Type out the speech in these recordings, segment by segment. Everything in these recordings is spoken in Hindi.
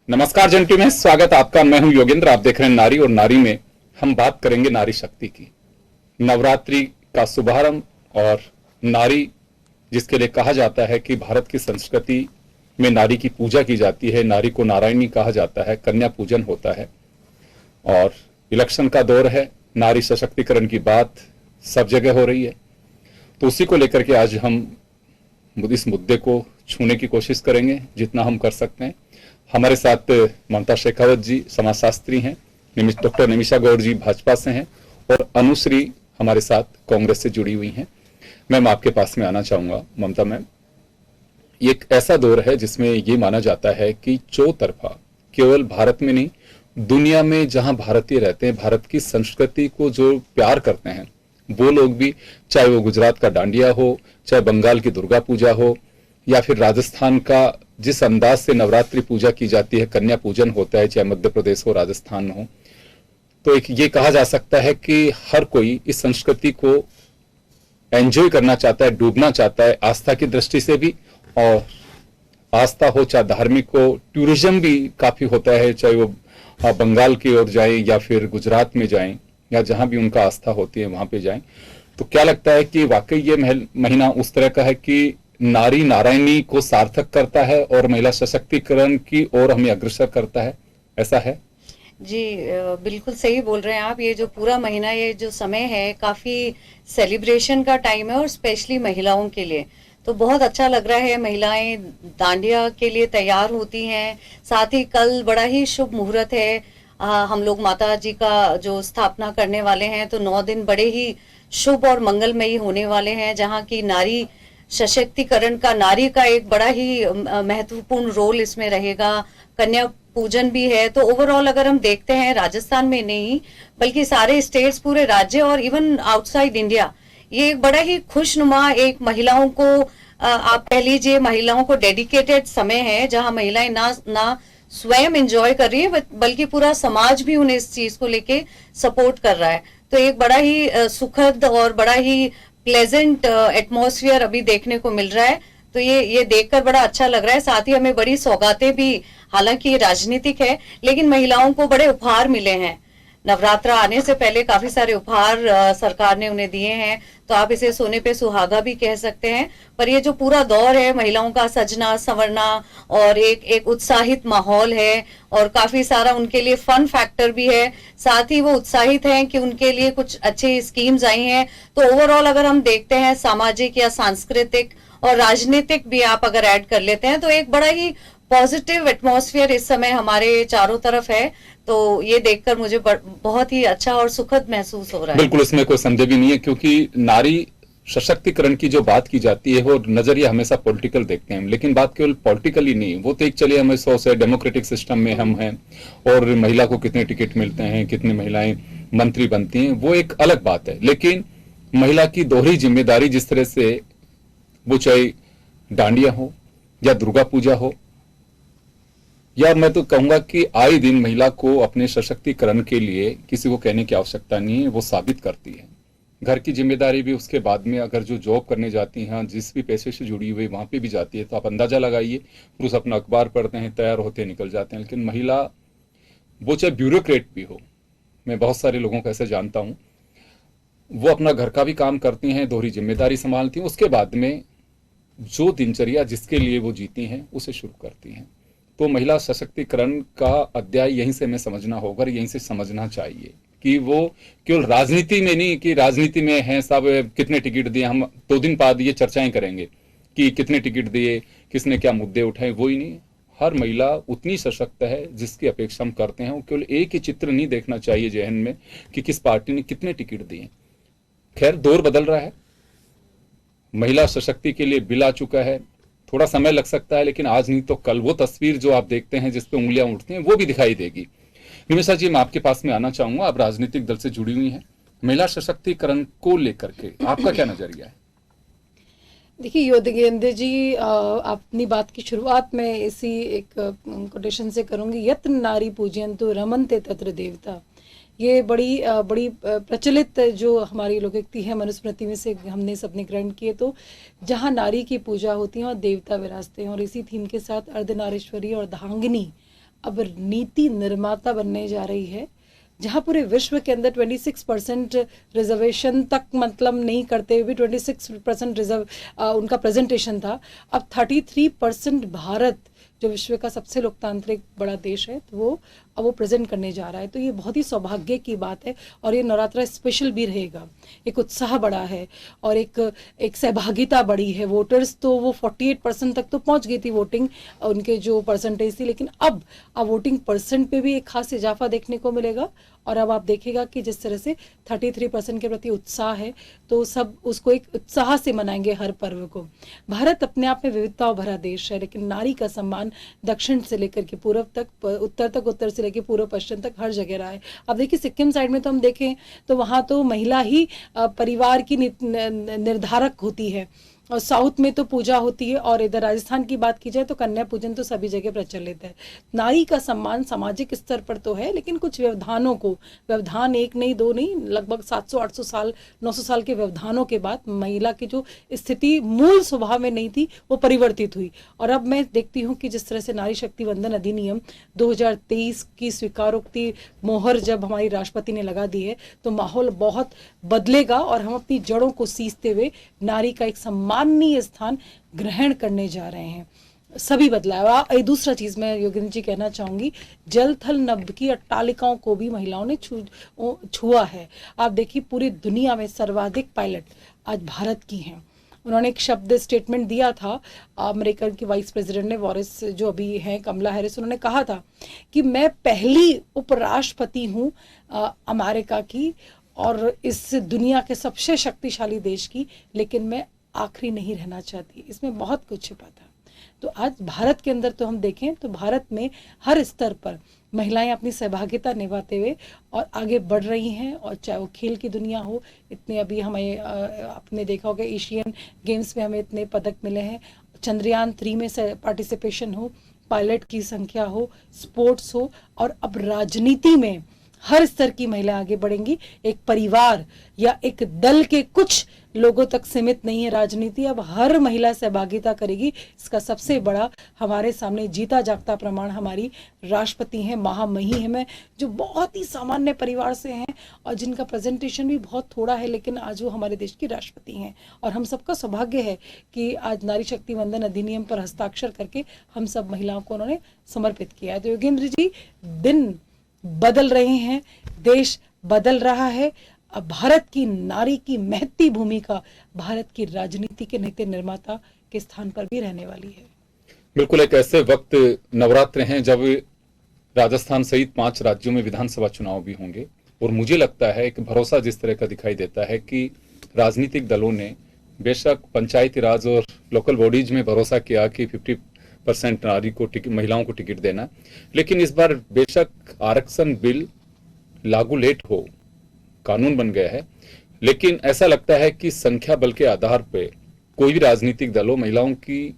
नमस्कार जंटी में स्वागत आपका। मैं हूं योगेंद्र। आप देख रहे हैं नारी और नारी में हम बात करेंगे नारी शक्ति की। नवरात्रि का शुभारंभ और नारी जिसके लिए कहा जाता है कि भारत की संस्कृति में नारी की पूजा की जाती है, नारी को नारायणी कहा जाता है, कन्या पूजन होता है और इलेक्शन का दौर है, नारी सशक्तिकरण की बात सब जगह हो रही है। तो उसी को लेकर के आज हम इस मुद्दे को छूने की कोशिश करेंगे जितना हम कर सकते हैं। हमारे साथ ममता शेखावत जी समाजशास्त्री हैं, डॉक्टर निमिषा गौड़ जी भाजपा से हैं और अनुश्री हमारे साथ कांग्रेस से जुड़ी हुई हैं। मैम, आपके पास में आना चाहूंगा। ममता मैम, ये एक ऐसा दौर है जिसमें ये माना जाता है कि चौतरफा, केवल भारत में नहीं दुनिया में जहां भारतीय रहते हैं, भारत की संस्कृति को जो प्यार करते हैं वो लोग भी, चाहे वो गुजरात का डांडिया हो, चाहे बंगाल की दुर्गा पूजा हो, या फिर राजस्थान का जिस अंदाज से नवरात्रि पूजा की जाती है, कन्या पूजन होता है, चाहे मध्य प्रदेश हो, राजस्थान हो, तो एक ये कहा जा सकता है कि हर कोई इस संस्कृति को एंजॉय करना चाहता है, डूबना चाहता है, आस्था की दृष्टि से भी। और आस्था हो चाहे धार्मिक हो, टूरिज्म भी काफी होता है, चाहे वो बंगाल की ओर जाए या फिर गुजरात में जाएं या जहां भी उनका आस्था होती है वहां पे जाएं। तो क्या लगता है कि वाकई ये महीना उस तरह का है कि नारी नारायणी को सार्थक करता है और महिला सशक्तिकरण की ओर हमें अग्रसर करता है, ऐसा है? जी, बिल्कुल सही बोल रहे हैं आप। ये जो पूरा महीना, ये जो समय है, काफी सेलिब्रेशन का टाइम है और स्पेशली महिलाओं के लिए तो बहुत अच्छा लग रहा है। महिलाएं डांडिया के लिए तैयार होती हैं। साथ ही कल बड़ा ही शुभ मुहूर्त है। हम लोग माता जी का जो स्थापना करने वाले हैं, तो 9 दिन बड़े ही शुभ और मंगलमयी होने वाले हैं, जहाँ की नारी सशक्तिकरण का, नारी का एक बड़ा ही महत्वपूर्ण रोल इसमें रहेगा। कन्या पूजन भी है। तो ओवरऑल अगर हम देखते हैं, राजस्थान में नहीं बल्कि सारे स्टेट्स, पूरे राज्य और इवन आउटसाइड इंडिया, ये एक बड़ा ही खुशनुमा, एक महिलाओं को आप कह लीजिए महिलाओं को डेडिकेटेड समय है, जहां महिलाएं ना स्वयं एंजॉय कर रही है बल्कि पूरा समाज भी उन्हें इस चीज को लेके सपोर्ट कर रहा है। तो एक बड़ा ही सुखद और बड़ा ही प्लेजेंट एटमॉस्फेयर अभी देखने को मिल रहा है। तो ये देखकर बड़ा अच्छा लग रहा है। साथ ही हमें बड़ी सौगातें भी, हालांकि ये राजनीतिक है लेकिन महिलाओं को बड़े उपहार मिले हैं। नवरात्र आने से पहले काफी सारे उपहार सरकार ने उन्हें दिए हैं, तो आप इसे सोने पे सुहागा भी कह सकते हैं। पर ये जो पूरा दौर है महिलाओं का सजना संवरना और एक उत्साहित माहौल है और काफी सारा उनके लिए फन फैक्टर भी है। साथ ही वो उत्साहित हैं कि उनके लिए कुछ अच्छी स्कीम्स आई हैं। तो ओवरऑल अगर हम देखते हैं, सामाजिक या सांस्कृतिक और राजनीतिक भी आप अगर ऐड कर लेते हैं, तो एक बड़ा ही पॉजिटिव एटमॉस्फेयर इस समय हमारे चारों तरफ है। तो ये देखकर मुझे बहुत ही अच्छा और सुखद महसूस हो रहा है। बिल्कुल, इसमें कोई संदेह भी नहीं है, क्योंकि नारी सशक्तिकरण की जो बात की जाती है वो नजरिया हमेशा पॉलिटिकल देखते हैं, लेकिन बात केवल पॉलिटिकल ही नहीं, वो तो एक चलिए हमें 100 से डेमोक्रेटिक सिस्टम में हम हैं और महिला को कितने टिकट मिलते हैं, कितनी महिलाएं मंत्री बनती हैं, वो एक अलग बात है। लेकिन महिला की दोहरी जिम्मेदारी, जिस तरह से वो चाहे डांडिया हो या दुर्गा पूजा हो, या मैं तो कहूंगा कि आए दिन महिला को अपने सशक्तिकरण के लिए किसी को कहने की आवश्यकता नहीं है, वो साबित करती है। घर की जिम्मेदारी भी उसके बाद में, अगर जो जॉब करने जाती हैं, जिस भी पैसे से जुड़ी हुई वहां पे भी जाती है, तो आप अंदाजा लगाइए, पुरुष अपना अखबार पढ़ते हैं, तैयार होते हैं, निकल जाते हैं, लेकिन महिला, वो चाहे ब्यूरोक्रेट भी हो, मैं बहुत सारे लोगों को ऐसे जानता हूं, वो अपना घर का भी काम करती हैं, दोहरी जिम्मेदारी संभालती हैं, उसके बाद में जो दिनचर्या जिसके लिए वो जीती हैं उसे शुरू करती हैं। तो महिला सशक्तिकरण का अध्याय यहीं से हमें समझना होगा, यहीं से समझना चाहिए कि वो केवल राजनीति में नहीं कि राजनीति में है सब कितने टिकट दिए, हम 2 दिन बाद ये चर्चाएं करेंगे कि कितने टिकट दिए, किसने क्या मुद्दे उठाए, वो ही नहीं। हर महिला उतनी सशक्त है जिसकी अपेक्षा हम करते हैं। वो केवल एक ही चित्र नहीं देखना चाहिए जहन में कि किस पार्टी ने कितने टिकट दिए। खैर, दौर बदल रहा है, महिला सशक्ति के लिए बिल आ चुका है, थोड़ा समय लग सकता है, लेकिन आज नहीं तो कल वो तस्वीर जो आप देखते हैं जिस पे उंगलियां उठती हैं वो भी दिखाई देगी। निमिषा जी, मैं आपके पास में आना चाहूंगा, आप राजनीतिक दल से जुड़ी हुई हैं, महिला सशक्तिकरण को लेकर के आपका क्या नजरिया है? देखिए योगेंद्र जी, अपनी बात की शुरुआत में इसी एक कोटेशन से करूंगी, यत्र नारी पूजयन्तु रमन्ते तत्र देवता। ये बड़ी प्रचलित जो हमारी लोकोक्ति है, मनुस्मृति में से हमने सबने ग्रहण किए। तो जहाँ नारी की पूजा होती है और देवता विराजते हैं, और इसी थीम के साथ अर्धनारीश्वरी और धांगनी अब नीति निर्माता बनने जा रही है, जहां पूरे विश्व के अंदर 26% रिजर्वेशन तक मतलब नहीं करते हुए भी 26% उनका प्रेजेंटेशन था, अब 33% भारत जो विश्व का सबसे लोकतांत्रिक बड़ा देश है, तो वो अब वो प्रेजेंट करने जा रहा है। तो ये बहुत ही सौभाग्य की बात है और ये नवरात्रा स्पेशल भी रहेगा। एक उत्साह बढ़ा है और एक सहभागिता बढ़ी है। वोटर्स तो वो 48% तक तो पहुंच गई थी वोटिंग, उनके जो परसेंटेज थी, लेकिन अब वोटिंग परसेंट पे भी एक खास इजाफा देखने को मिलेगा। और अब आप देखेगा कि जिस तरह से 33% के प्रति उत्साह है, तो सब उसको एक उत्साह से मनाएंगे हर पर्व को। भारत अपने आप में विविधताओं भरा देश है, लेकिन नारी का सम्मान दक्षिण से लेकर के पूर्व तक, उत्तर से लेकर पूर्व पश्चिम तक हर जगह रहा है। अब देखिए सिक्किम साइड में तो हम देखें तो वहाँ तो महिला ही परिवार की निर्धारक होती है, और साउथ में तो पूजा होती है, और इधर राजस्थान की बात की जाए तो कन्या पूजन तो सभी जगह प्रचलित है। नारी का सम्मान सामाजिक स्तर पर तो है, लेकिन कुछ व्यवधानों को, व्यवधान एक नहीं दो नहीं, लगभग 700-800 साल 900 साल के व्यवधानों के बाद महिला की जो स्थिति मूल स्वभाव में नहीं थी वो परिवर्तित हुई। और अब मैं देखती हूँ कि जिस तरह से नारी शक्ति वंदन अधिनियम 2023 की स्वीकारोक्ति मोहर जब हमारी राष्ट्रपति ने लगा दी है, तो माहौल बहुत बदलेगा और हम अपनी जड़ों को सींचते हुए नारी का एक सम्माननीय स्थान ग्रहण करने जा रहे हैं। सभी बदलाव। दूसरा चीज मैं योगिनी जी कहना चाहूंगी, जल थल नभ की अट्टालिकाओं को भी महिलाओं ने छुआ है। आप देखिए पूरी दुनिया में सर्वाधिक पायलट आज भारत की हैं। उन्होंने एक शब्द स्टेटमेंट दिया था, अमेरिका की वाइस प्रेसिडेंट ने, वॉरिस जो अभी हैं, कमला हैरिस, उन्होंने कहा था कि मैं पहली उपराष्ट्रपति हूँ अमेरिका की और इस दुनिया के सबसे शक्तिशाली देश की, लेकिन मैं आखिरी नहीं रहना चाहती। इसमें बहुत कुछ छिपा था। तो आज भारत के अंदर तो हम देखें तो भारत में हर स्तर पर महिलाएं अपनी सहभागिता निभाते हुए और आगे बढ़ रही हैं, और चाहे वो खेल की दुनिया हो, इतने अभी हमें आपने देखा होगा एशियन गेम्स में हमें इतने पदक मिले हैं, चंद्रयान 3 में से पार्टिसिपेशन हो, पायलट की संख्या हो, स्पोर्ट्स हो, और अब राजनीति में हर स्तर की महिला आगे बढ़ेंगी। एक परिवार या एक दल के कुछ लोगों तक सीमित नहीं है राजनीति, अब हर महिला सहभागिता करेगी। इसका सबसे बड़ा हमारे सामने जीता जागता प्रमाण हमारी राष्ट्रपति हैं, महामहिम, जो बहुत ही सामान्य परिवार से हैं और जिनका प्रेजेंटेशन भी बहुत थोड़ा है, लेकिन आज वो हमारे देश की राष्ट्रपति हैं। और हम सबका सौभाग्य है कि आज नारी शक्ति वंदन अधिनियम पर हस्ताक्षर करके हम सब महिलाओं को उन्होंने समर्पित किया है। तो योगेंद्र जी, दिन बदल रहे हैं, देश बदल रहा है। अब भारत की नारी की महती भूमिका भारत की राजनीति के नीति निर्माता के स्थान पर भी रहने वाली है। बिल्कुल, एक ऐसे वक्त नवरात्र हैं जब राजस्थान सहित 5 राज्यों में विधानसभा चुनाव भी होंगे, और मुझे लगता है एक भरोसा जिस तरह का दिखाई देता है कि राजनीतिक दलों ने बेशक पंचायती राज और लोकल बॉडीज में भरोसा किया कि 50% नारी को महिलाओं को टिकट देना, लेकिन इस बार बेशक आरक्षण बिल लागू लेट हो, कानून बन गया है, लेकिन ऐसा लगता है कि संख्या बल के आधार पे कोई भी राजनीतिक दलों महिलाओं की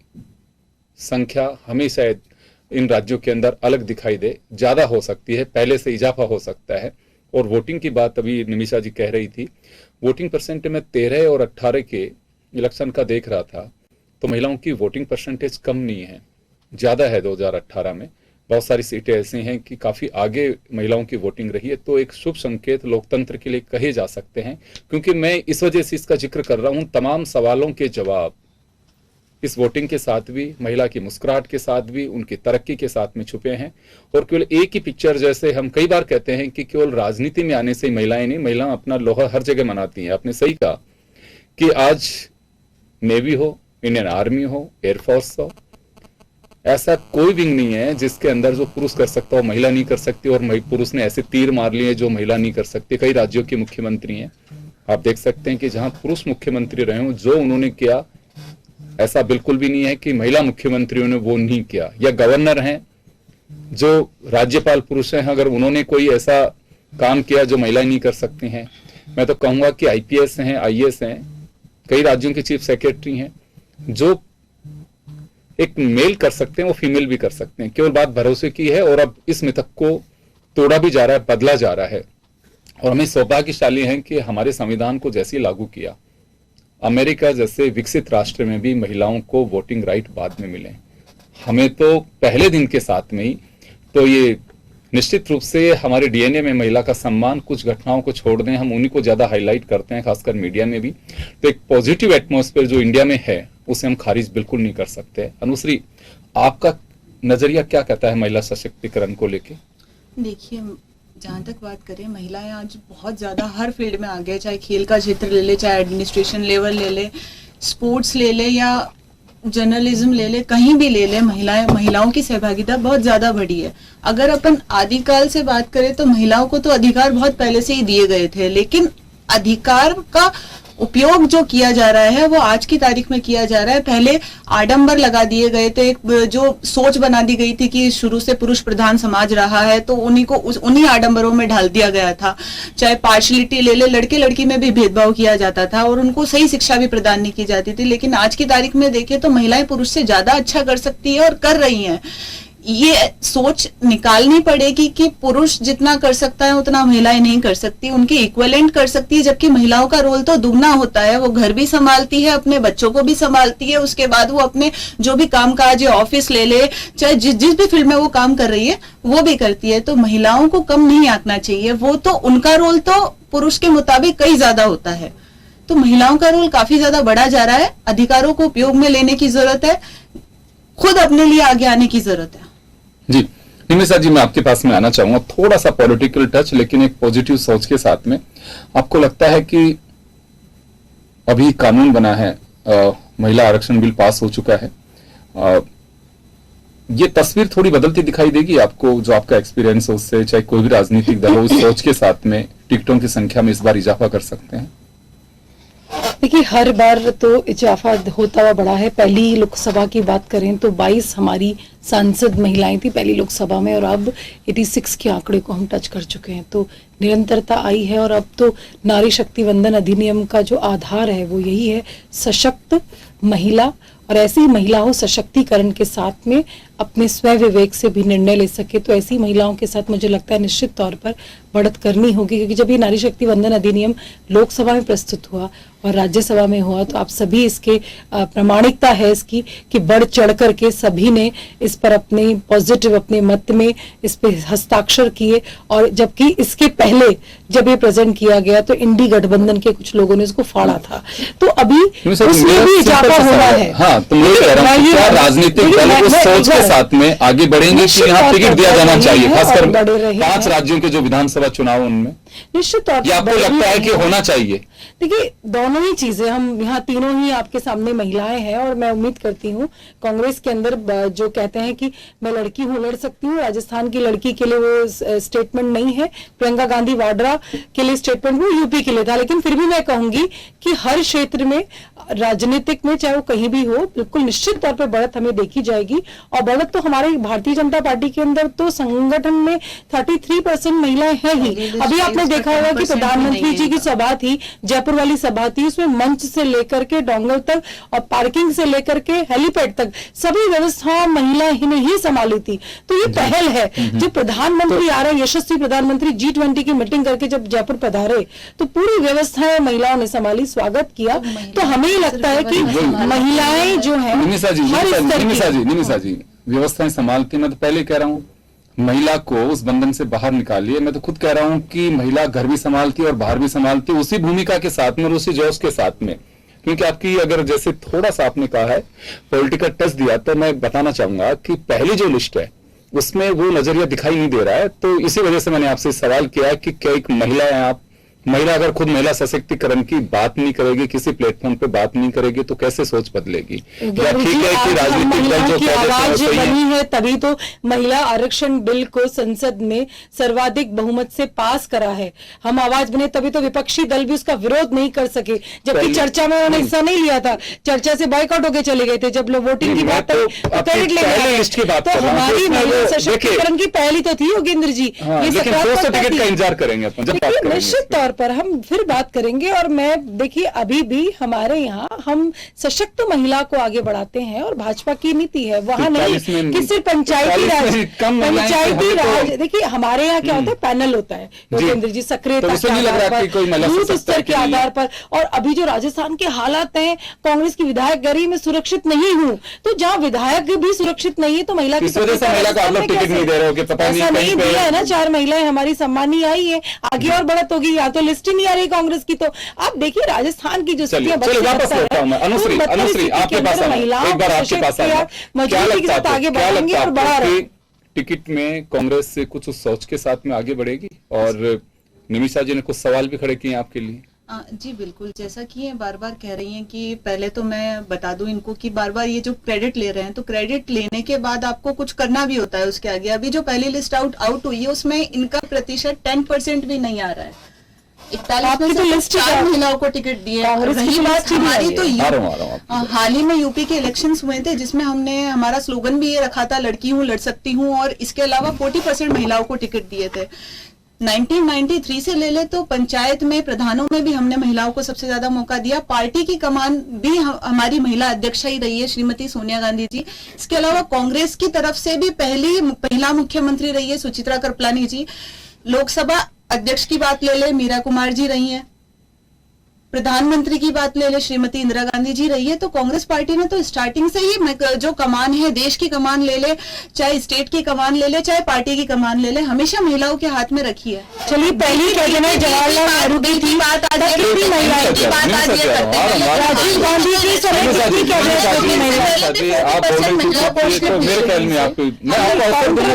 संख्या हमेशा इन राज्यों के अंदर अलग दिखाई दे, ज्यादा हो सकती है, पहले से इजाफा हो सकता है। और वोटिंग की बात अभी निमिषा जी कह रही थी, वोटिंग परसेंट में 13 और 18 के इलेक्शन का देख रहा था, तो महिलाओं की वोटिंग परसेंटेज कम नहीं है, ज्यादा है। 2018 में बहुत सारी सीटें ऐसी हैं कि काफी आगे महिलाओं की वोटिंग रही है, तो एक शुभ संकेत लोकतंत्र के लिए कहे जा सकते हैं। क्योंकि मैं इस वजह से इसका जिक्र कर रहा हूं, तमाम सवालों के जवाब इस वोटिंग के साथ भी, महिला की मुस्कुराहट के साथ भी, उनकी तरक्की के साथ में छुपे हैं। और केवल एक ही पिक्चर, जैसे हम कई बार कहते हैं कि केवल राजनीति में आने से ही महिलाएं नहीं, महिलाएं अपना लोहा हर जगह मनाती हैं। आपने सही कहा कि आज नेवी हो, इंडियन आर्मी हो, एयरफोर्स हो, ऐसा कोई विंग नहीं है जिसके अंदर जो पुरुष कर सकता हो महिला नहीं कर सकती, और पुरुष ने ऐसे तीर मार लिए जो महिला नहीं कर सकती। कई राज्यों के मुख्यमंत्री हैं, आप देख सकते हैं कि जहां पुरुष मुख्यमंत्री रहे हो, जो उन्होंने किया, ऐसा बिल्कुल भी नहीं है कि महिला मुख्यमंत्रियों ने वो नहीं किया। या गवर्नर हैं, जो राज्यपाल पुरुष हैं, अगर उन्होंने कोई ऐसा काम किया जो महिला नहीं कर सकती हैं। मैं तो कहूंगा कि IPS हैं, IAS हैं, कई राज्यों के चीफ सेक्रेटरी हैं, जो एक मेल कर सकते हैं वो फीमेल भी कर सकते हैं। केवल बात भरोसे की है, और अब इस मिथक को तोड़ा भी जा रहा है, बदला जा रहा है। और हमें सौभाग्यशाली हैं कि हमारे संविधान को जैसे लागू किया, अमेरिका जैसे विकसित राष्ट्र में भी महिलाओं को वोटिंग राइट बाद में मिले। हमें तो पहले दिन के साथ में ही तो ये निश्चित रूप से हमारे डीएनए में महिला का सम्मान, कुछ घटनाओं को छोड़ दें, हम उन्हीं को ज्यादा हाईलाइट करते हैं, खासकर मीडिया में भी। तो एक पॉजिटिव एटमॉस्फेयर जो इंडिया में है उसे हम खारिज बिल्कुल नहीं कर सकते। अनुश्री, आपका नजरिया क्या कहता है महिला सशक्तिकरण को लेके? देखिए, जहाँ तक बात करें, महिलाएं आज बहुत ज़्यादा हर फील्ड में आगे, चाहे खेल का क्षेत्र ले ले, चाहे एडमिनिस्ट्रेशन लेवल ले ले, स्पोर्ट्स ले ले या जर्नलिज्म ले ले, कहीं भी ले ले, महिलाओं की सहभागिता बहुत ज़्यादा बढ़ी है। अगर अपन आदिकाल से बात करें तो महिलाओं को तो अधिकार बहुत पहले से ही दिए गए थे, लेकिन अधिकार का उपयोग जो किया जा रहा है वो आज की तारीख में किया जा रहा है। पहले आडंबर लगा दिए गए थे, एक जो सोच बना दी गई थी कि शुरू से पुरुष प्रधान समाज रहा है, तो उन्हीं आडंबरों में ढाल दिया गया था। चाहे पार्शलिटी ले ले, लड़के लड़की में भी भेदभाव किया जाता था और उनको सही शिक्षा भी प्रदान नहीं की जाती थी। लेकिन आज की तारीख में देखें तो महिलाएं पुरुष से ज्यादा अच्छा कर सकती है और कर रही हैं। ये सोच निकालनी पड़ेगी कि पुरुष जितना कर सकता है उतना महिलाएं नहीं कर सकती, उनके इक्विवेलेंट कर सकती है। जबकि महिलाओं का रोल तो दुगना होता है, वो घर भी संभालती है, अपने बच्चों को भी संभालती है, उसके बाद वो अपने जो भी काम काज है, ऑफिस ले ले, चाहे जिस भी फील्ड में वो काम कर रही है वो भी करती है। तो महिलाओं को कम नहीं आंकना चाहिए, वो तो उनका रोल तो पुरुष के मुताबिक कई ज्यादा होता है। तो महिलाओं का रोल काफी ज्यादा बढ़ा जा रहा है। अधिकारों को उपयोग में लेने की जरूरत है, खुद अपने लिए आगे आने की जरूरत है। जी निमिषा जी, मैं आपके पास में आना चाहूंगा, थोड़ा सा पॉलिटिकल टच लेकिन एक पॉजिटिव सोच के साथ में। आपको लगता है कि अभी कानून बना है, महिला आरक्षण बिल पास हो चुका है, ये तस्वीर थोड़ी बदलती दिखाई देगी आपको? जो आपका एक्सपीरियंस है उससे, चाहे कोई भी राजनीतिक दल हो, उस सोच के साथ में टिकटों की संख्या में इस बार इजाफा कर सकते हैं? देखिए, हर बार तो इजाफा होता हुआ बढ़ा है। पहली लोकसभा की बात करें तो 22 हमारी सांसद महिलाएं थी पहली लोकसभा में, और अब 86 के आंकड़े को हम टच कर चुके हैं। तो निरंतरता आई है, और अब तो नारी शक्ति वंदन अधिनियम का जो आधार है वो यही है, सशक्त महिला, और ऐसी महिला हो सशक्तिकरण के साथ में अपने स्वयं विवेक से भी निर्णय ले सके। तो ऐसी महिलाओं के साथ मुझे लगता है निश्चित तौर पर बढ़त करनी होगी, क्योंकि जब ये नारी शक्ति वंदन अधिनियम लोकसभा में प्रस्तुत हुआ और राज्यसभा में हुआ तो आप सभी इसके प्रामाणिकता है इसकी कि बढ़ चढ़ करके सभी ने इस पर अपने पॉजिटिव अपने मत में इस पे हस्ताक्षर किए। और जबकि इसके पहले जब ये प्रेजेंट किया गया तो इंडी गठबंधन के कुछ लोगों ने इसको फाड़ा था। तो अभी उसमें भी इजाफा होना है। हाँ, तो मैं कह रहा हूं क्या राजनीतिक दल उस सोच के साथ में आगे बढ़ेंगे कि यहाँ टिकट दिया जाना चाहिए, खासकर 5 राज्यों के जो विधानसभा चुनाव उनमें? निश्चित तौर पर आपको लगता है कि होना चाहिए? देखिए, दोनों ही चीजें, हम यहाँ तीनों ही आपके सामने महिलाएं हैं, और मैं उम्मीद करती हूँ कांग्रेस के अंदर जो कहते हैं कि मैं लड़की हूँ, लड़ सकती हूँ, राजस्थान की लड़की के लिए वो स्टेटमेंट नहीं है, प्रियंका गांधी वाड्रा के लिए स्टेटमेंट वो यूपी के लिए था। लेकिन फिर भी मैं कहूंगी कि हर क्षेत्र में राजनीतिक में चाहे वो कहीं भी हो, बिल्कुल निश्चित तौर पर बढ़त हमें देखी जाएगी। और बढ़त तो हमारे भारतीय जनता पार्टी के अंदर तो संगठन में 33% महिलाएं हैं ही। अभी आपने देखा होगा कि प्रधानमंत्री जी की सभा थी, जयपुर वाली सभा थी, उसमें मंच से लेकर के डोंगर तक और पार्किंग से लेकर के हेलीपैड तक सभी व्यवस्थाएं महिलाएं ने ही संभाली थी। तो ये पहल है। जब प्रधानमंत्री आ रहे, यशस्वी प्रधानमंत्री G20 की मीटिंग करके जब जयपुर पधारे तो पूरी व्यवस्थाएं महिलाओं ने संभाली, स्वागत किया। तो हमें लगता है कि महिलाएं जो है निमिषा जी व्यवस्थाएं संभालती, मैं तो पहले कह रहा हूँ महिला को उस बंधन से बाहर निकालिए। मैं तो खुद कह रहा हूं कि महिला घर भी संभालती है और बाहर भी संभालती है, उसी भूमिका के साथ में और उसी जोश के साथ में। क्योंकि आपकी अगर जैसे थोड़ा सा आपने कहा है पॉलिटिकल टच दिया, तो मैं बताना चाहूंगा कि पहली जो लिस्ट है उसमें वो नजरिया दिखाई नहीं दे रहा है। तो इसी वजह से मैंने आपसे सवाल किया कि क्या एक महिला है आप, महिला अगर खुद महिला सशक्तिकरण की बात नहीं करेगी, किसी प्लेटफॉर्म पे बात नहीं करेगी, तो कैसे सोच बदलेगी? या ठीक है कि राजनीतिक दल जो आवाज बनी है तभी तो महिला आरक्षण बिल को संसद में सर्वाधिक बहुमत से पास करा है। हम आवाज बने तभी तो विपक्षी दल भी उसका विरोध नहीं कर सके, जबकि चर्चा में उन्होंने हिस्सा नहीं लिया था, चर्चा से बॉयकॉट होकर चले गए थे। जब लोग वोटिंग की बात तो क्रेडिट लेंगे। तो हमारी महिला सशक्तिकरण की पहली तो थी योगेंद्र जी, लेकिन 200 टिकट का इंतजार करेंगे अपन जब बात करेंगे। निश्चित तौर तौर पर हम फिर बात करेंगे। और मैं देखिए अभी भी हमारे यहाँ हम सशक्त महिला को आगे बढ़ाते हैं और भाजपा की नीति है वहां नहीं कि सिर्फ पंचायती राज। देखिए हमारे यहाँ क्या होता है, पैनल होता है योगेंद्र जी, सक्रियता के आधार पर, बूथ स्तर के आधार पर। और अभी जो राजस्थान के हालात हैं, कांग्रेस की विधायक गरी में सुरक्षित नहीं हूँ, तो जहाँ विधायक भी सुरक्षित नहीं है तो महिला की टिकट नहीं दे रहे हो कि पता नहीं दिया है ना। 4 महिलाएं हमारी सम्मानी आई है, आगे और बढ़त होगी, या तो लिस्ट ही नहीं आ रही कांग्रेस की। तो आप देखिए राजस्थान की जो स्थितियां मजबूती के साथ आगे बढ़ेंगे और बढ़ा रहे। टिकट में कांग्रेस से कुछ उस सोच के साथ में आगे बढ़ेगी। और निमिषा जी ने कुछ सवाल भी खड़े किए आपके लिए। जी बिल्कुल, जैसा कि ये बार बार कह रही हैं कि पहले तो मैं बता दूं इनको कि बार बार ये जो क्रेडिट ले रहे हैं, तो क्रेडिट लेने के बाद आपको कुछ करना भी होता है उसके आगे। अभी जो पहली लिस्ट आउट हुई है उसमें इनका प्रतिशत 10% भी नहीं आ रहा है। 41 में से 4 महिलाओं को टिकट दिए। रही बात हमारी, तो हाल ही में यूपी के इलेक्शंस हुए थे जिसमें हमने हमारा स्लोगन भी ये रखा था, लड़की हूँ लड़ सकती हूँ, और इसके अलावा 40% महिलाओं को टिकट दिए थे। 1993 से ले ले तो पंचायत में, प्रधानों में भी हमने महिलाओं को सबसे ज्यादा मौका दिया। पार्टी की कमान भी हमारी महिला अध्यक्ष ही रही है श्रीमती सोनिया गांधी जी। इसके अलावा कांग्रेस की तरफ से भी पहला मुख्यमंत्री रही है सुचित्रा कृपलानी जी। लोकसभा अध्यक्ष की बात ले ले, मीरा कुमार जी रही है। प्रधानमंत्री की बात ले ले, श्रीमती इंदिरा गांधी जी रही है। तो कांग्रेस पार्टी ने तो स्टार्टिंग से ही जो कमान है, देश की कमान ले ले, चाहे स्टेट की कमान ले ले, चाहे पार्टी की कमान ले ले, हमेशा महिलाओं के हाथ में रखी है। चलिए पहली कैबिनेट जवाहरलाल नेहरू की बात आ जाए, राजीव गांधी की समय कितनी कैबिनेट?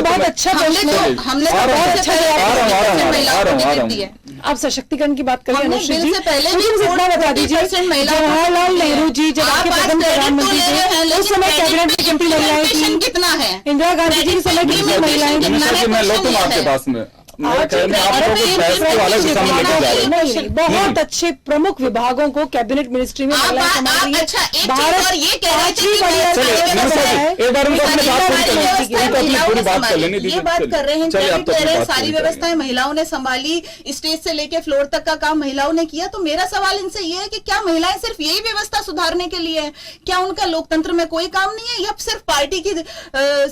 बहुत अच्छा प्रश्न, हमने आप सशक्तिकरण की बात करें अनुश्री जी, इतना बता दीजिए, जवाहरलाल नेहरू जी जब आपके प्रथम प्रधानमंत्री थे उस समय कैबिनेट में कितनी महिलाएं थी? कितना है? इंदिरा गांधी जी के समय कितनी महिलाएं थी? मैं लौटूं आपके पास में। बहुत अच्छे प्रमुख विभागों को कैबिनेट मिनिस्ट्री में महिलाएं संभाल रही है। भारत ये बात कर रहे हैं, कह रहे हैं सारी व्यवस्थाएं महिलाओं ने संभाली, स्टेज से लेके फ्लोर तक का काम महिलाओं ने किया। तो मेरा सवाल इनसे ये है कि क्या महिलाएं सिर्फ यही व्यवस्था सुधारने के लिए है? क्या उनका लोकतंत्र में कोई काम नहीं है, या सिर्फ पार्टी की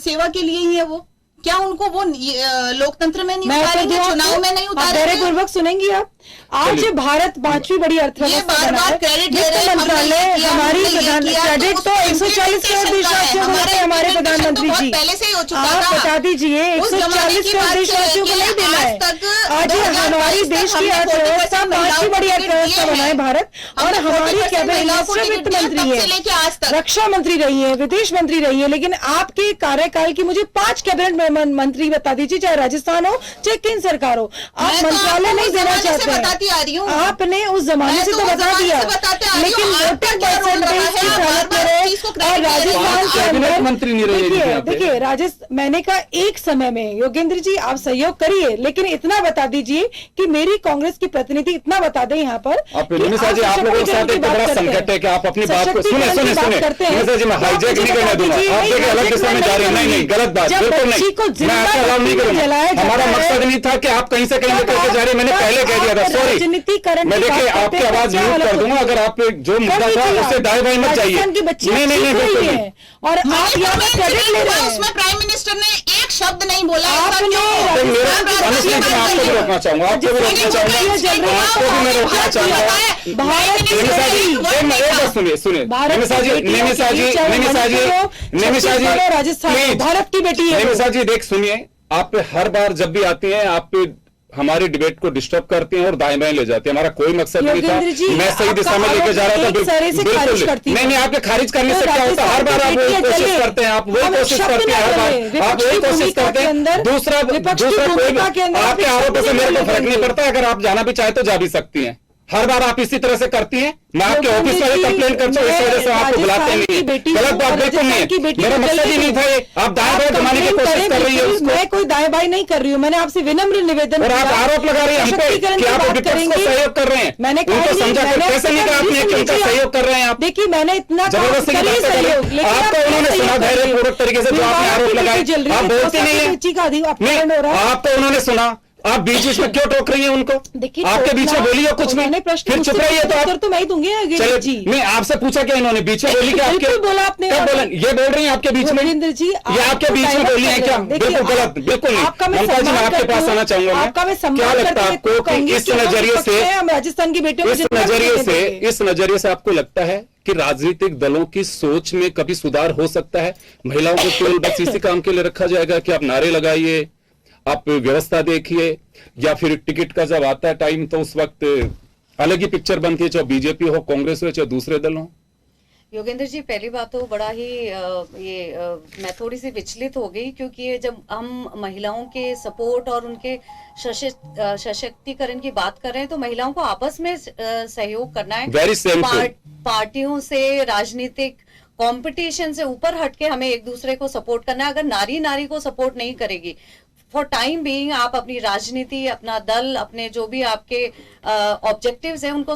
सेवा के लिए ही है? वो क्या उनको वो लोकतंत्र में नहीं उतारेंगे, चुनाव में नहीं उतारेंगे? पूर्वक सुनेंगी आप। आज भारत 5वीं बड़ी अर्थव्यवस्था बना है। वित्त मंत्रालय हमारी क्रेडिट तो 140 करोड़ देशवासियों को देते हैं हमारे प्रधानमंत्री जी। आप बता दीजिए 140 करोड़ देशवासियों को नहीं देना है। आज हमारी देश की अर्थव्यवस्था 5वीं बड़ी अर्थव्यवस्था बना है भारत, और हमारी कैबिनेट मिनिस्टर वित्त मंत्री है, रक्षा मंत्री रही है, विदेश मंत्री रही है। लेकिन आपके कार्यकाल की मुझे 5 कैबिनेट मंत्री बता दीजिए, चाहे राजस्थान हो चाहे केंद्र सरकार हो। आप मंत्रालय नहीं देना चाहते बताती आ रही हूँ। आपने उस जमाने से तो बता दिया, लेकिन वोटिंग परसेंटेज की हालत में रहे और राजस्थान के अंदर मंत्री नहीं रहे। देखिए राजस्थान, मैंने कहा एक समय में योगेंद्र जी आप सहयोग करिए, लेकिन इतना बता दीजिए कि मेरी कांग्रेस की प्रतिनिधि इतना बता दें यहाँ पर। आप लोगों के साथ एक बड़ा संकट है कि आप अपनी बात को सुने। मैं हाईजैक नहीं करने दूंगा, आप देखिए अलग दिशा में जा रहे हैं। नहीं गलत बात, बिल्कुल नहीं, मैं आपको अलाउ नहीं करूंगा। हमारा मकसद नहीं था कि आप कहीं से कहीं लेकर जा रहे, मैंने पहले कह दिया था। सॉरी, मैं देखिए आपकी आवाज म्यूट कर दूंगा अगर आप जो मुद्दा था उससे दाएं बाएं मत जाइए। नहीं बिल्कुल। और आप यहाँ पर क्रेडिट ले रहे हैं। उसमें प्राइम मिनिस्टर ने एक शब्द नहीं बोला। आपको भी रोकना चाहूंगा, आपको भी रोकना चाहूंगा। सुनिए निमिषा जी राजस्थान भारत की बेटी है। निमिषा जी देख सुनिए, आप पे हर बार जब भी आती हैं आप पे हमारी डिबेट को डिस्टर्ब करते हैं और दाएं बाएं ले जाते हैं। हमारा कोई मकसद नहीं था, मैं सही दिशा में लेके जा रहा था। बिल्कुल नहीं, आपके खारिज करने से क्या होता है? हर बार आप वही कोशिश करते हैं, आप वही कोशिश करते हैं, हर बार आप वही कोशिश करते हैं। दूसरा कोई आपके आरोपों से मेरे को फर्क नहीं पड़ता। अगर आप जाना भी चाहे तो जा भी सकती हैं। हर बार आप इसी तरह से करती हैं। मैं आपके ऑफिस में भी कंप्लेंट करता हूँ, इस वजह से आपको बुलाते नहीं है। गलत बात बिल्कुल नहीं है, मेरा मकसद ही नहीं था ये। आप दाएं बाएं घुमाने की कोशिश कर रही है। मैं कोई दाएं बाएं नहीं कर रही हूँ, मैंने आपसे विनम्र निवेदन। और आप आरोप लगा रही हैं हम पे कि आप विपक्ष को सहयोग कर रहे हैं। मैंने उनको समझा कर कैसे नहीं कहा आपने कि उनका सहयोग कर रहे हैं आप? देखिए मैंने इतना जबरदस्ती आपको उन्होंने सुना धैर्यपूर्वक तरीके से जो आपने आरोप लगाए, आप बोलते नहीं है। आपको उन्होंने सुना आप बीच में क्यों टोक रही हैं उनको? देखिए, आपके बीच में बोली हो कुछ उन्होंने भी, प्रश्न फिर चुप मुझसे रही है तो उत्तर तो मैं ही दूंगी योगेंद्र जी। चले, मैं आपसे पूछा क्या इन्होंने बीच में बोली क्या आपके? बिल्कुल बोला आपने। कब बोला? ये बोल रही हैं आपके बीच में? योगेंद्र जी, ये आपके बीच में बोली है क्या? बिल्कुल गलत, बिल्कुल नहीं। ममता जी, मैं आपके पास आना चाहूंगा। आपका मैं क्या सम्मान लगता है करते हुए आपको कि इस कहूंगी कि हम नजरिए विपक्ष से, हैं, हम राजस्थान की बेटियों को जितना देंगे। इस नजरिए से आपको लगता है कि राजनीतिक दलों की सोच में कभी सुधार हो सकता है? महिलाओं को केवल बस इसी काम के लिए रखा जाएगा कि आप नारे लगाइए, आप व्यवस्था देखिए, या फिर टिकट का जब आता है टाइम तो उस वक्त अलग ही पिक्चर बनती है, चाहे बीजेपी हो, कांग्रेस हो, चाहे दूसरे दल हो? योगेंद्र जी, पहली बात तो बड़ा ही मैं थोड़ी सी विचलित हो गई, क्योंकि ये जब हम महिलाओं के सपोर्ट और उनके सशक्तिकरण की बात कर रहे हैं तो महिलाओं को आपस में सहयोग करना है। Very simple. पार्टियों से, राजनीतिक कंपटीशन से ऊपर हटके हमें एक दूसरे को सपोर्ट करना है। अगर नारी नारी को सपोर्ट नहीं करेगी, फॉर टाइम बीइंग आप अपनी राजनीति, अपना दल, अपने जो भी आपके ऑब्जेक्टिव्स हैं उनको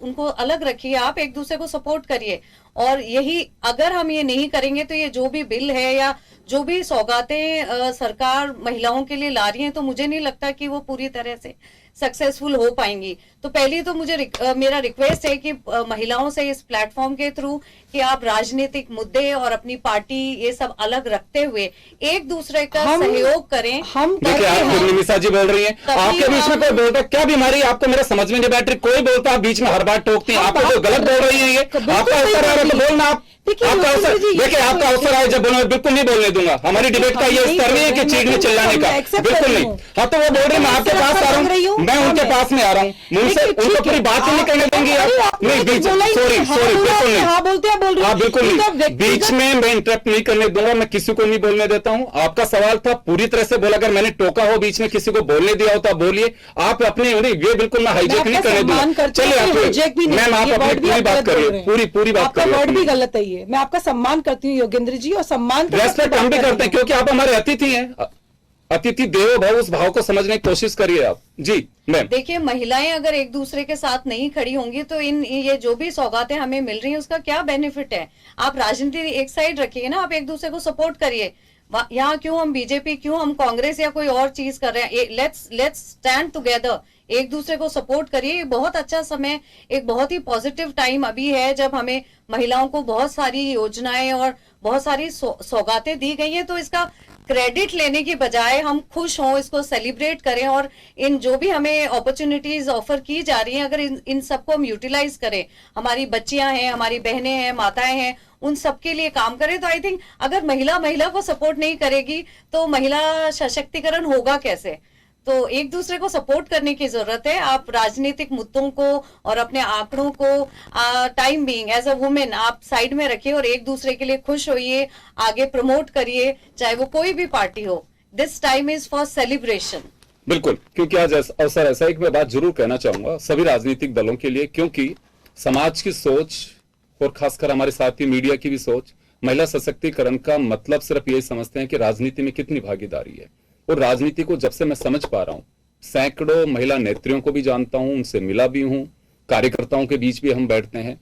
उनको अलग रखिए, आप एक दूसरे को सपोर्ट करिए। और यही अगर हम ये नहीं करेंगे तो ये जो भी बिल है या जो भी सौगातें सरकार महिलाओं के लिए ला रही है, तो मुझे नहीं लगता कि वो पूरी तरह से सक्सेसफुल हो पाएंगी। तो पहली तो मुझे मेरा रिक्वेस्ट है कि महिलाओं से इस प्लेटफॉर्म के थ्रू कि आप राजनीतिक मुद्दे और अपनी पार्टी ये सब अलग रखते हुए एक दूसरे का सहयोग करें। हम देखिए, आप निमिषा जी बोल रही हैं, आपके बीच में कोई बोलता है क्या? बीमारी आपको मेरा समझ में नहीं बैठ रही, कोई बोलता आप बीच में हर बार टोकती हैं, आपको जो गलत बोल रही है ये आपका अवसर है तो बोलना। आप आपका अवसर, देखिए आपका अवसर आए जब बोलना, बिल्कुल नहीं बोलने दूंगा। हमारी डिबेट का ये स्तर नहीं है कि चीख में चिल्लाने का, बिल्कुल नहीं। हाँ तो वो बोल रही, मैं आपके पास आ रहा हूँ, मैं उनके पास में आ रहा हूँ, मुझसे उनको पूरी बात ही नहीं करने देंगी आप? नहीं, बीच, सॉरी बिल्कुल नहीं, हाँ बिल्कुल नहीं, बीच में मैं इंटरप्ट नहीं करने दूंगा, मैं किसी को नहीं बोलने देता हूँ। आपका सवाल था पूरी तरह से बोला, अगर मैंने टोका हो, बीच में किसी को बोलने दिया होता बोलिए। आप अपने ये बिल्कुल मैं हाईजेक नहीं करने दूंगा। चलिए मैम, आप अपनी पूरी बात करिए, पूरी बात करिए। वर्ड भी गलत है ये, मैं आपका सम्मान करती हूँ योगेंद्र जी, और सम्मान रेस्पेक्ट हम भी करते हैं क्योंकि आप हमारे अतिथि हैं। अतिथि देवो भव, उस भाव को समझने की कोशिश करिए आप। जी मैम। देखिए, महिलाएं अगर एक दूसरे के साथ नहीं खड़ी होंगी तो ये जो भी सौगातें हमें मिल रही हैं उसका क्या बेनिफिट है? आप राजनीति एक साइड रखिए ना, आप एक दूसरे को सपोर्ट करिए। यहाँ क्यों हम बीजेपी, क्यों हम कांग्रेस या कोई और चीज कर रहे हैं? लेट्स स्टैंड टुगेदर, एक दूसरे को सपोर्ट करिए। बहुत अच्छा समय, एक बहुत ही पॉजिटिव टाइम अभी है जब हमें महिलाओं को बहुत सारी योजनाएं और बहुत सारी सौगातें दी गई हैं। तो इसका क्रेडिट लेने की बजाय हम खुश हों, इसको सेलिब्रेट करें, और इन जो भी हमें अपॉर्चुनिटीज ऑफर की जा रही हैं अगर इन सबको हम यूटिलाइज करें, हमारी बच्चियां हैं, हमारी बहनें हैं, माताएं हैं, उन सबके लिए काम करें, तो आई थिंक अगर महिला को सपोर्ट नहीं करेगी तो महिला सशक्तिकरण होगा कैसे? तो एक दूसरे को सपोर्ट करने की जरूरत है। आप राजनीतिक मुद्दों को और अपने आंकड़ों को time being as a women आप साइड में रखिए और एक दूसरे के लिए खुश होइए, आगे प्रमोट करिए, चाहे वो कोई भी पार्टी हो। This time is for celebration. बिल्कुल, क्योंकि आज अवसर ऐसा है कि मैं बात जरूर कहना चाहूंगा सभी राजनीतिक दलों के लिए, क्योंकि समाज की सोच और खासकर हमारे साथी मीडिया की भी सोच महिला सशक्तिकरण का मतलब सिर्फ यही समझते हैं कि राजनीति में कितनी भागीदारी है। और राजनीति को जब से मैं समझ पा रहा हूं, सैकड़ों महिला नेत्रियों को भी जानता हूं, उनसे मिला भी हूं, कार्यकर्ताओं के बीच भी हम बैठते हैं।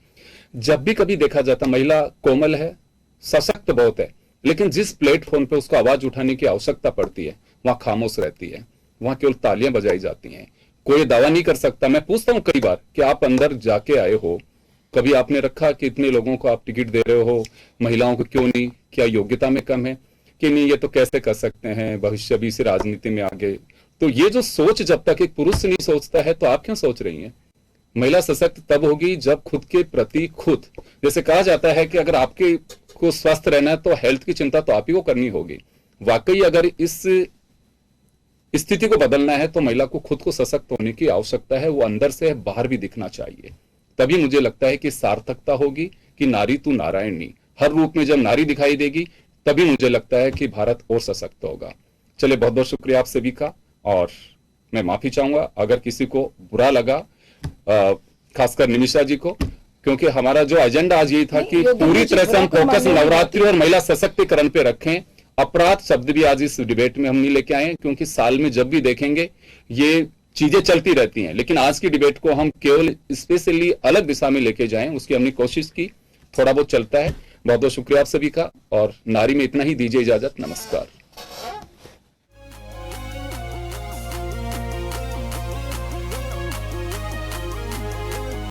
जब भी कभी देखा जाता, महिला कोमल है, सशक्त बहुत है, लेकिन जिस प्लेटफॉर्म पे उसको आवाज उठाने की आवश्यकता पड़ती है वहां खामोश रहती है, वहां केवल तालियां बजाई जाती हैं। कोई दावा नहीं कर सकता। मैं पूछता हूं कई बार कि आप अंदर जाके आए हो, कभी आपने रखा कि इतने लोगों को आप टिकट दे रहे हो, महिलाओं को क्यों नहीं? क्या योग्यता में कम है कि नहीं? ये तो कैसे कर सकते हैं, भविष्य भी इसी राजनीति में आगे। तो ये जो सोच जब तक एक पुरुष नहीं सोचता है तो आप क्यों सोच रही हैं? महिला सशक्त तब होगी जब खुद के प्रति खुद, जैसे कहा जाता है कि अगर आपके को स्वस्थ रहना है तो हेल्थ की चिंता तो आप ही को करनी होगी। वाकई अगर इस स्थिति को बदलना है तो महिला को खुद को सशक्त होने की आवश्यकता है, वो अंदर से बाहर भी दिखना चाहिए। तभी मुझे लगता है कि सार्थकता होगी कि नारी तू नारायणी, हर रूप में जब नारी दिखाई देगी तभी मुझे लगता है कि भारत और सशक्त होगा। चलिए, बहुत बहुत शुक्रिया आप सभी का, और मैं माफी चाहूंगा अगर किसी को बुरा लगा, खासकर निमिषा जी को, क्योंकि हमारा जो एजेंडा आज यही था कि पूरी तरह से हम फोकस नवरात्रि और महिला सशक्तिकरण पे रखें। अपराध शब्द भी आज इस डिबेट में हम नहीं लेके आए, क्योंकि साल में जब भी देखेंगे ये चीजें चलती रहती हैं, लेकिन आज की डिबेट को हम केवल स्पेशली अलग दिशा में लेके जाएं, उसकी हमने कोशिश की। थोड़ा बहुत चलता है। बहुत बहुत शुक्रिया आप सभी का, और नारी में इतना ही दीजिए इजाजत। नमस्कार।